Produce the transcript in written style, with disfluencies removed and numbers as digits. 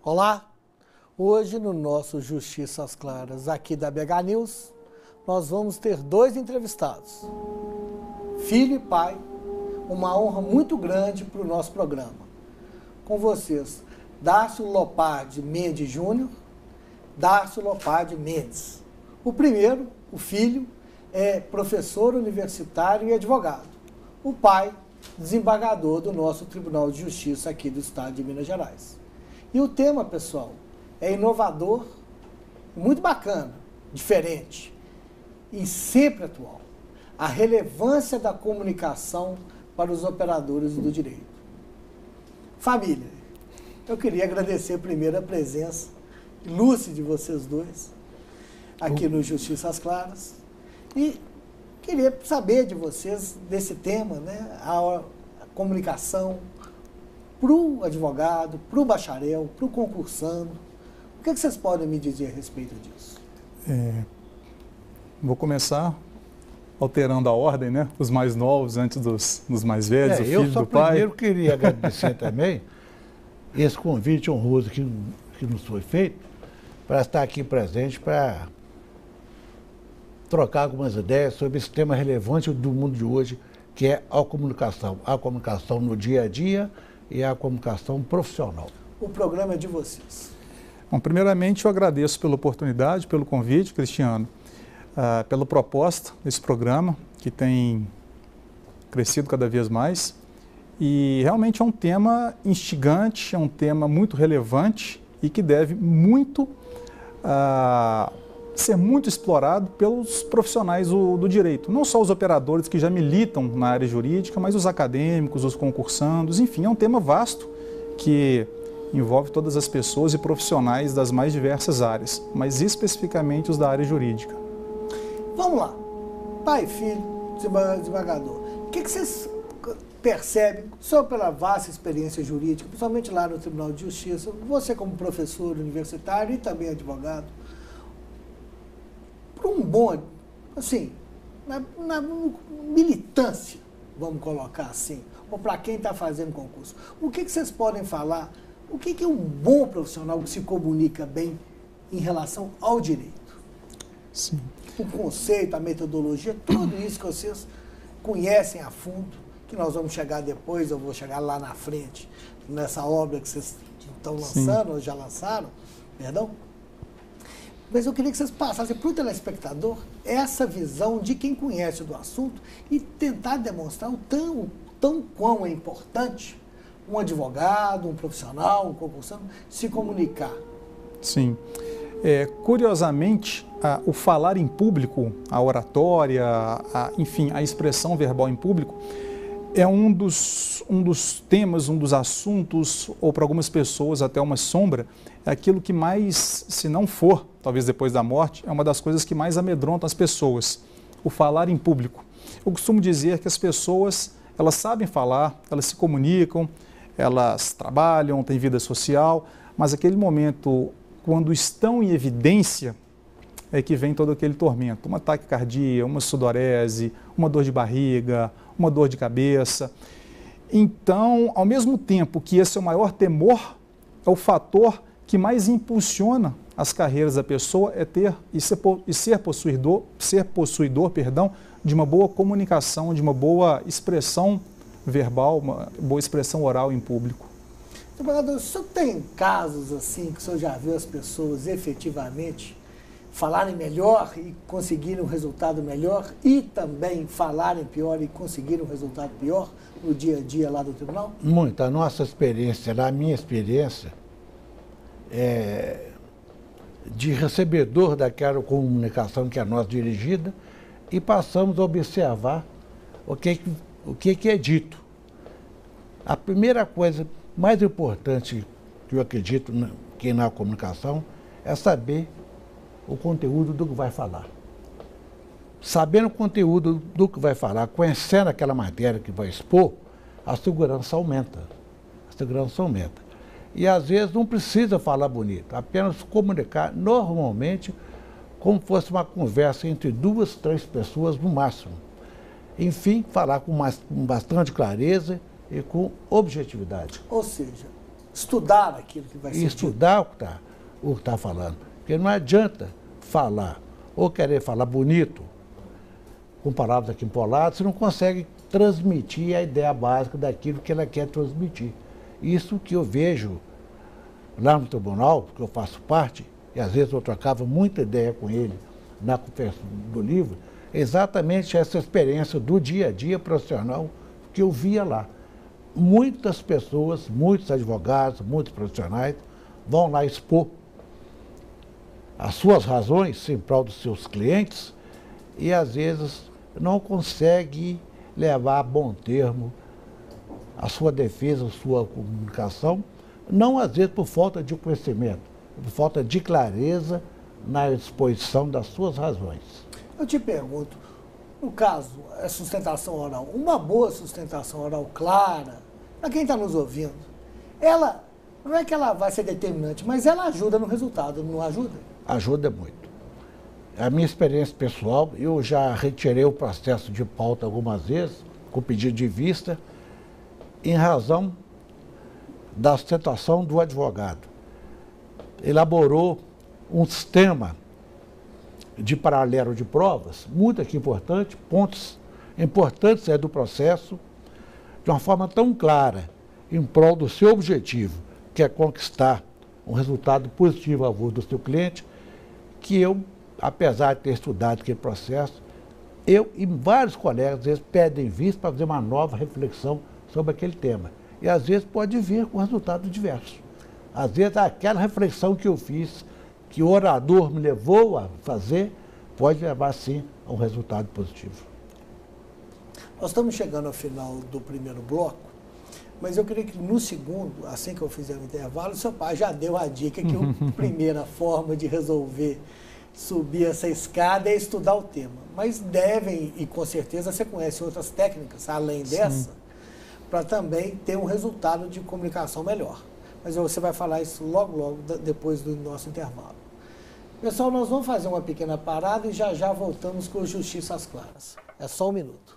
Olá, hoje no nosso Justiça às Claras aqui da BH News, nós vamos ter dois entrevistados, filho e pai, uma honra muito grande para o nosso programa. Com vocês, Darcio Lopardi Mendes Júnior, Darcio Lopardi Mendes. O primeiro, o filho, é professor universitário e advogado. O pai, desembargador do nosso Tribunal de Justiça aqui do Estado de Minas Gerais. E o tema, pessoal, é inovador, muito bacana, diferente e sempre atual. A relevância da comunicação para os operadores do direito. Família, eu queria agradecer primeiro a presença ilustre de vocês dois aqui no Justiça às Claras e queria saber de vocês desse tema, né, a comunicação para o advogado, para o bacharel, para o concursando. O que vocês podem me dizer a respeito disso? Vou começar alterando a ordem, né? Os mais novos antes dos mais velhos, o filho do pai. Eu primeiro queria agradecer também esse convite honroso que nos foi feito para estar aqui presente para trocar algumas ideias sobre esse tema relevante do mundo de hoje, que é a comunicação no dia a dia e a comunicação profissional. O programa é de vocês. Bom, primeiramente, eu agradeço pela oportunidade, pelo convite, Cristiano, pela proposta desse programa, que tem crescido cada vez mais. E realmente é um tema instigante, é um tema muito relevante e que deve ser muito explorado pelos profissionais do direito. Não só os operadores que já militam na área jurídica, mas os acadêmicos, os concursandos, enfim, é um tema vasto que envolve todas as pessoas e profissionais das mais diversas áreas, mas especificamente os da área jurídica. Vamos lá, pai e filho, desembargador, o que vocês percebem, só pela vasta experiência jurídica, principalmente lá no Tribunal de Justiça, você como professor universitário e também advogado, para um bom, assim, na militância, vamos colocar assim, ou para quem está fazendo concurso, o que vocês podem falar, o que é um bom profissional que se comunica bem em relação ao direito? Sim. O conceito, a metodologia, tudo isso que vocês conhecem a fundo, que nós vamos chegar depois, eu vou chegar lá na frente, nessa obra que vocês estão lançando, ou já lançaram, perdão. Mas eu queria que vocês passassem para o telespectador essa visão de quem conhece do assunto e tentar demonstrar o tão quão é importante um advogado, um profissional, um concursando, se comunicar. Sim. Curiosamente, o falar em público, a oratória, enfim, a expressão verbal em público, é um dos temas, um dos assuntos, ou para algumas pessoas até uma sombra, é aquilo que mais, se não for, talvez depois da morte, é uma das coisas que mais amedrontam as pessoas, o falar em público. Eu costumo dizer que as pessoas, elas sabem falar, elas se comunicam, elas trabalham, têm vida social, mas aquele momento, quando estão em evidência, é que vem todo aquele tormento, uma taquicardia, uma sudorese, uma dor de barriga, uma dor de cabeça. Então, ao mesmo tempo que esse é o maior temor, é o fator que mais impulsiona as carreiras da pessoa ser possuidor, de uma boa comunicação, de uma boa expressão verbal, uma boa expressão oral em público. Desembargador, o senhor tem casos assim que o senhor já viu as pessoas efetivamente falarem melhor e conseguirem um resultado melhor e também falarem pior e conseguirem um resultado pior no dia a dia lá do tribunal? Muito. A nossa experiência, a minha experiência, de recebedor daquela comunicação que é nós dirigida e passamos a observar o que é dito. A primeira coisa mais importante que eu acredito que na comunicação é saber o conteúdo do que vai falar. Sabendo o conteúdo do que vai falar, conhecendo aquela matéria que vai expor, a segurança aumenta. A segurança aumenta. E às vezes não precisa falar bonito, apenas comunicar normalmente como fosse uma conversa entre 2, 3 pessoas no máximo. Enfim, falar com bastante clareza e com objetividade. Ou seja, estudar aquilo que vai ser dito. Estudar o que está falando. Porque não adianta falar ou querer falar bonito, com palavras aqui empoladas, você não consegue transmitir a ideia básica daquilo que ela quer transmitir. Isso que eu vejo lá no tribunal, que eu faço parte, e às vezes eu trocava muita ideia com ele na conversa do livro, exatamente essa experiência do dia a dia profissional que eu via lá. Muitas pessoas, muitos advogados, muitos profissionais vão lá expor as suas razões em prol dos seus clientes e às vezes não consegue levar a bom termo a sua defesa, a sua comunicação, não às vezes por falta de conhecimento, por falta de clareza na exposição das suas razões. Eu te pergunto, no caso, a sustentação oral, uma boa sustentação oral clara, para quem está nos ouvindo, ela, não é que ela vai ser determinante, mas ela ajuda no resultado, não ajuda? Ajuda muito. A minha experiência pessoal, eu já retirei o processo de pauta algumas vezes, com pedido de vista, em razão da sustentação do advogado. Elaborou um sistema de paralelo de provas, muito aqui importante, pontos importantes do processo, de uma forma tão clara, em prol do seu objetivo, que é conquistar um resultado positivo a favor do seu cliente, que eu, apesar de ter estudado aquele processo, eu e vários colegas, às vezes, pedem vista para fazer uma nova reflexão sobre aquele tema. E, às vezes, pode vir com resultado diverso. Às vezes, aquela reflexão que eu fiz, que o orador me levou a fazer, pode levar, sim, a um resultado positivo. Nós estamos chegando ao final do primeiro bloco, mas eu queria que no segundo, assim que eu fizer o intervalo, seu pai já deu a dica que a primeira forma de resolver subir essa escada é estudar o tema. Mas devem, e com certeza você conhece outras técnicas, além dessa, para também ter um resultado de comunicação melhor. Mas você vai falar isso logo depois do nosso intervalo. Pessoal, nós vamos fazer uma pequena parada e já voltamos com o Justiça às Claras. É só um minuto.